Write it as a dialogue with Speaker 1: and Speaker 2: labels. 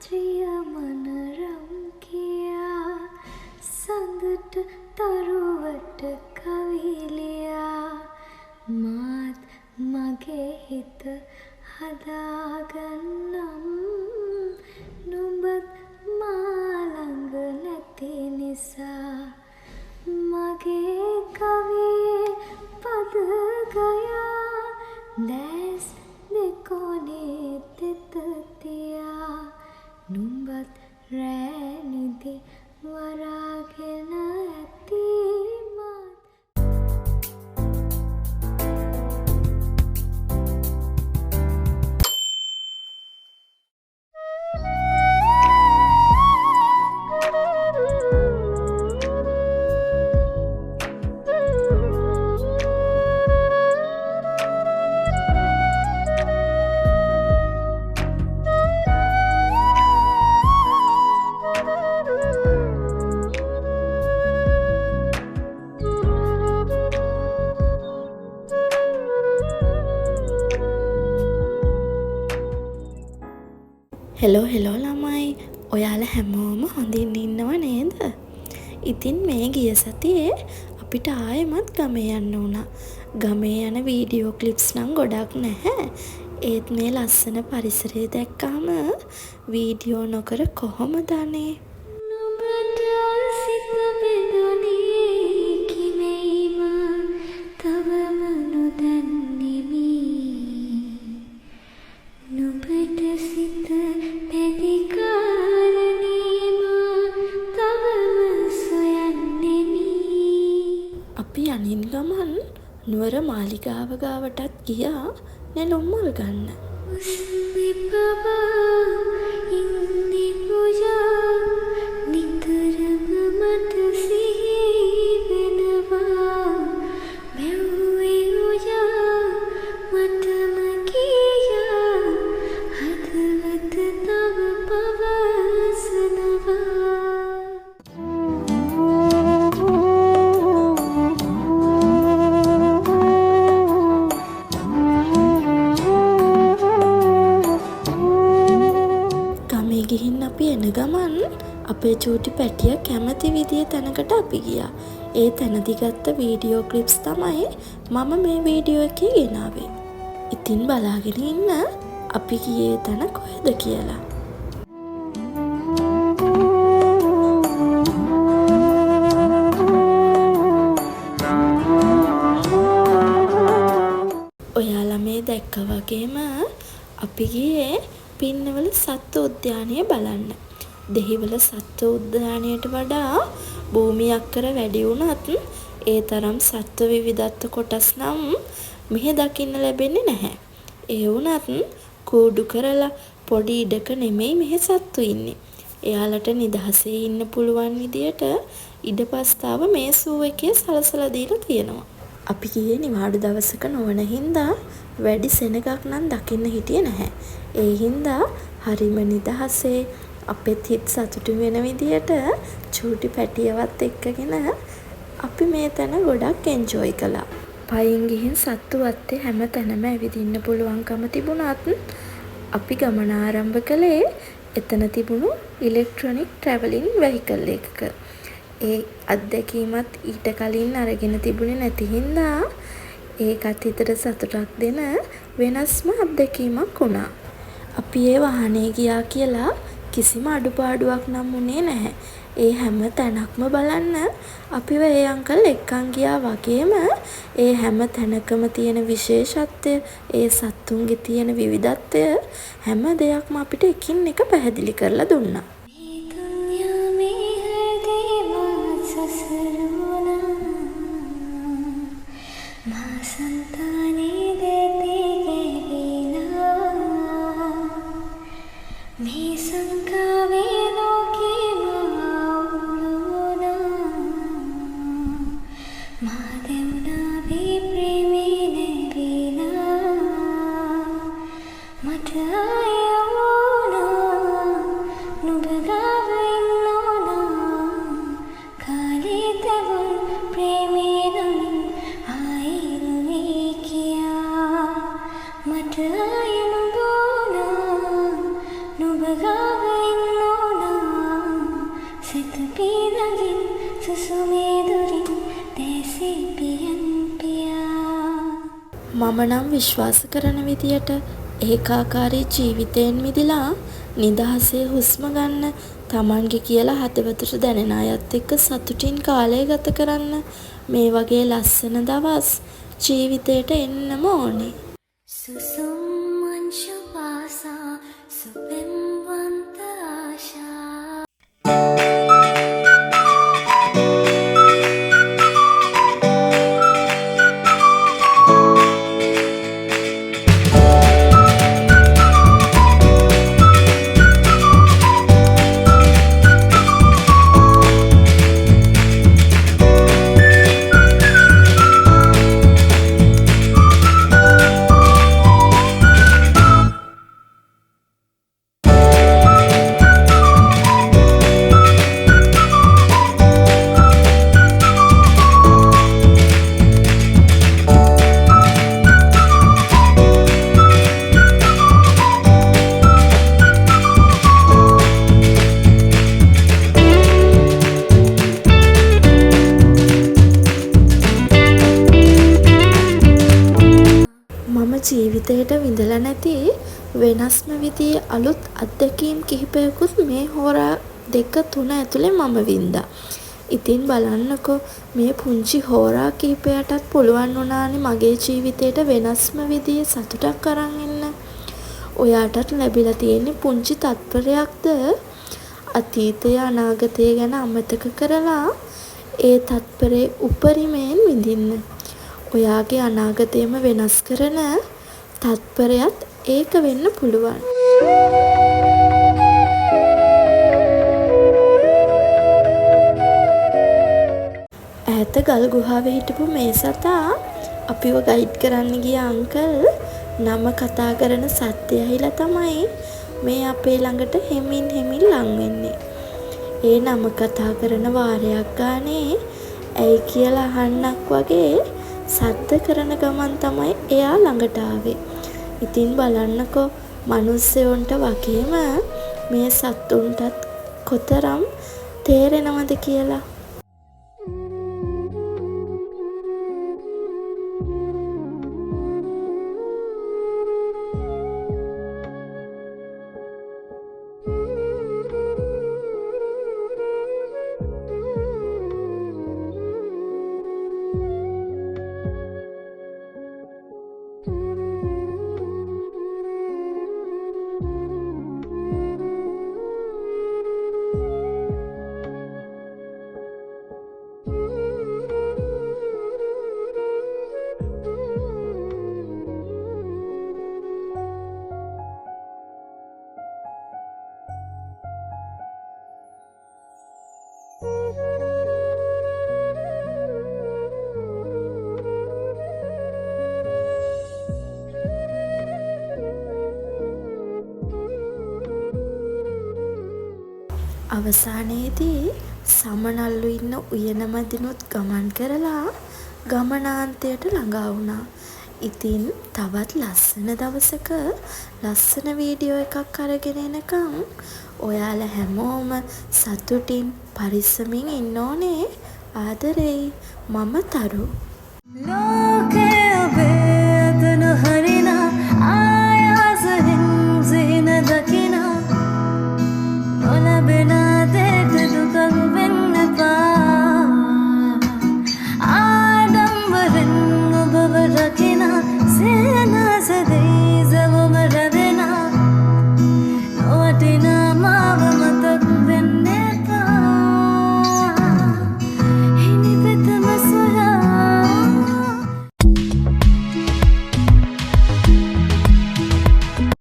Speaker 1: රාත්‍රිය මනරම් කියා සඳට තරුවට කවිලියා මාත් මගේ හිත හදාගන්නම් නුඹත් මා ළඟ නැති නිසා මගේ කවියේ පද ගයා දැස් දෙකොනේ තෙත තියා නුඹත් රෑ නිදි වරාගෙන ඇති මාත්
Speaker 2: හෙලෝ ළමයි, ඔයාලා හැමෝම හොඳින් ඉන්නව නේද? ඉතින් මේ ගිය සතියේ අපිට ආයෙමත් ගමේ යන්න වුණා. ගමේ යන වීඩියෝ ක්ලිප්ස් නම් ගොඩක් නැහැ. ඒත් මේ ලස්සන පරිසරය දැක්කාම වීඩියෝ නොකර කොහොමද අනේ?
Speaker 1: නුඹට සිත බෙදුනේ කිමෙයිම තවම නොදන්නෙමි නුඹට සිත බැඳි කාරණේම තවම සොයන්නෙමි
Speaker 2: අපි යනින් ගමන් නුවර මාලිගාව ගාවටත් ගියා නෙළුම් මල් ගන්න.
Speaker 1: උස්මි පවා ඉන්නේ පුජා නිතරම මට සිහි වෙනවා මෙව්වේ උජා මටම කියා හදවත තව පවසනවා
Speaker 2: ගමේ ගිහින් අපි එන ගමන් අපේ චූටි පැටිය කැමති විදිය තැනකට අපි ගියා. ඒ තැනදි ගත්ත වීඩියෝ ක්ලිප්ස් තමයි මම මේ වීඩියෝ එකේ ගෙනාවේ. ඉතින් බලාගෙන ඉන්න අපි ගියේ තැන කොහෙද කියලා. ඔයාලා මේ දැක්ක වගේම අපි ගියේ පින්නවල සත්ව උද්‍යානය බලන්න. දෙහිවල සත්ව උද්‍යානයට වඩා භූමි අක්කර වැඩි වුණත් ඒ තරම් සත්ව විවිධත්ව කොටස් නම් මෙහෙ දකින්න ලැබෙන්නේ නැහැ. ඒ වුණත් කූඩු කරලා පොඩි ඉඩක නෙමෙයි මෙහෙ සත්තු ඉන්නේ. එයාලට නිදහසේ ඉන්න පුළුවන් විදියට ඉඩපස්තාව මේ සූ එකේ සලසලා දීලා තියෙනවා. අපි ගියේ නිවාඩු දවසක නොවන හින්දා වැඩි සෙනගක් නම් දකින්න හිටියේ නැහැ. ඒ හින්දා හරිම නිදහසේ අපෙත් හිත සතුටු වෙන විදියට චූටි පැටියවත් එක්කගෙන අපි මේ තැන ගොඩක් එන්ජොයි කළා. පයින් ගිහින් සත්තු වත්තේ හැම තැනම ඇවිදින්න පුළුවන්කම තිබුණත් අපි ගමන ආරම්භ කළේ එතන තිබුණු ඉලෙක්ට්‍රොනික් ට්‍රැවලින් වෙහිකල් එකක. ඒ අත්දැකීමත් ඊට කලින් අරගෙන තිබුණේ නැති හින්දා ඒකත් හිතට සතුටක් දෙන වෙනස්ම අත්දැකීමක් වුණා. අපි ඒ වාහනේ ගියා කියලා කිසිම අඩුපාඩුවක් නම් වුණේ නැහැ. ඒ හැම තැනක්ම බලන්න අපිව ඒ අංකල් එක්කන් ගියා වගේම ඒ හැම තැනකම තියෙන විශේෂත්වය, ඒ සත්තුන්ගේ තියෙන විවිධත්වය හැම දෙයක්ම අපිට එකින් එක පැහැදිලි කරලා දුන්නා.
Speaker 1: මට ආයෙ නුඹ නුඹ ගාව සුසුමේදුරින් දේසී පියන් පියා
Speaker 2: මම නම් විශ්වාස කරන විදියට ඒකාකාරී ජීවිතයෙන් මිදිලා නිදහසේ හුස්ම ගන්න තමන්ගේ කියලා හදවතට දැනෙන අයත් එක්ක සතුටින් කාලය ගත කරන්න මේ වගේ ලස්සන දවස් ජීවිතයට එන්නම ඕනේ.
Speaker 1: සුසුම් අංශු පාසා සුපෙම්වන්ත ආශා
Speaker 2: ජීවිතයට විඳලා නැති වෙනස්ම විදිහේ අලුත් අත්දැකීම් කිහිපයකුත් මේ හෝරා 2-3 ඇතුලේ මම වින්දා. ඉතින් බලන්නකෝ මේ පුංචි හෝරා කිහිපයටත් පුළුවන් වුණානේ මගේ ජීවිතේට වෙනස්ම විදිහේ සතුටක් අරන් එන්න. ඔයාටත් ලැබිලා තියෙන පුංචි තත්පරයක්ද අතීතය අනාගතය ගැන අමතක කරලා ඒ තත්පරේ උපරිමයෙන් විඳින්න. ඔයාගේ අනාගතයම වෙනස් කරන තත්පරයත් ඒක වෙන්න පුළුවන්. ඈත ගල් ගුහාවේ හිටපු මේ සතා අපිව ගයිඩ් කරන්න ගිය අංකල් නම කතා කරන සත්‍ය ඇහිලා තමයි මේ අපේ ළඟට හෙමින් ලං වෙන්නේ. ඒ නම කතා කරන වාරයක් ගානේ ඇයි කියලා අහන්නක් වගේ සද්ද කරන ගමන් තමයි එයා ළඟට ආවේ. ඉතින් බලන්නකෝ මිනිස්සුන්ට වගේම මේ සත්තුන්ටත් කොතරම් තේරෙනවද කියලා. අවසානයේදී සමනල්ලු ඉන්න උයන මැදිනුත් ගමන් කරලා ගමනාන්තයට ළඟා වුණා. ඉතින් තවත් ලස්සන දවසක ලස්සන වීඩියෝ එකක් අරගෙන එනකම් ඔයාලා හැමෝම සතුටින් පරිස්සමින් ඉන්න ඕනේ. ආදරෙයි මම තරු.
Speaker 1: ලෝකයේ වේදන හරිනා ආයාසෙන් සිහින දකිනා නොලැබෙන